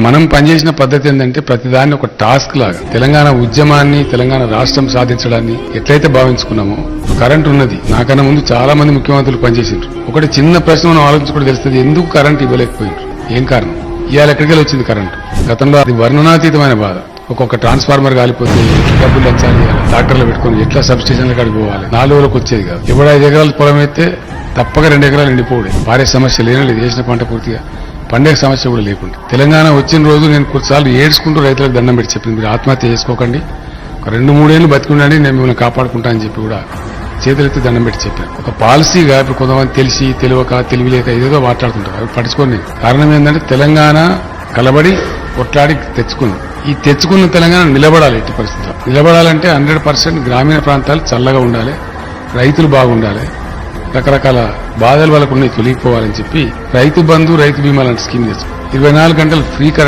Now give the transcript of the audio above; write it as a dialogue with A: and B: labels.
A: మనం పనిచేసిన పద్ధతి ఏంటంటే ప్రతిదాన్ని ఒక టాస్క్ లాగా తెలంగాణ ఉద్యమాన్ని తెలంగాణ రాష్ట్రం సాధించడాన్ని ఎట్లయితే భావించుకున్నామో కరెంట్ ఉన్నది. నాకన్నా ముందు చాలా మంది ముఖ్యమంత్రులు పనిచేసిండ్రు. ఒకటి చిన్న ప్రశ్న మనం ఆలోచించుకుంటే తెలుస్తుంది, ఎందుకు కరెంట్ ఇవ్వలేకపోయిండ్రు, ఏం కారణం? ఇవాళ ఎక్కడికి వచ్చింది కరెంటు? గతంలో అది వర్ణనాతీతమైన బాధ. ఒక్కొక్క ట్రాన్స్ఫార్మర్ కాలిపోతే డబ్బులు లంచాలి, ట్రాక్టర్లు పెట్టుకుని ఎట్లా సబ్స్టేషన్ల కాడికి పోవాలి, 4 రోజులకు వచ్చేది కాదు. ఇప్పుడు 5 ఎకరాల పొలం అయితే తప్పక 2 ఎకరాలు ఎండిపోవడే. పారే సమస్య లేనలేదు, వేసిన పంట పూర్తిగా పండగ సమస్య కూడా లేకుండా. తెలంగాణ వచ్చిన రోజు నేను కొన్నిసార్లు ఏడ్చుకుంటూ రైతులకు దండం పెట్టి చెప్పింది, మీరు ఆత్మహత్య చేసుకోకండి, ఒక 2-3 ఏళ్లు బతికుండండి, నేను మిమ్మల్ని కాపాడుకుంటా అని చెప్పి కూడా చేతులెత్తి దండం పెట్టి చెప్పాను. ఒక పాలసీగా ఇప్పుడు కొంతమంది తెలిసి తెలియక తెలివిలేక ఏదేదో మాట్లాడుతుంటారు, అవి పట్టించుకోండి. కారణం ఏంటంటే తెలంగాణ కలబడి కొట్లాడి తెచ్చుకుంది. ఈ తెచ్చుకున్న తెలంగాణ నిలబడాలి. ఎట్టి పరిస్థితుల్లో నిలబడాలంటే 100% గ్రామీణ ప్రాంతాలు చల్లగా ఉండాలి, రైతులు బాగుండాలి, రకరకాల బాధలు వాళ్ళకు ఉన్నాయి తొలగిపోవాలని చెప్పి రైతు బంధు రైతు బీమా లాంటి స్కీమ్ తెచ్చుకుంది. 24 గంటలు ఫ్రీ కరెంట్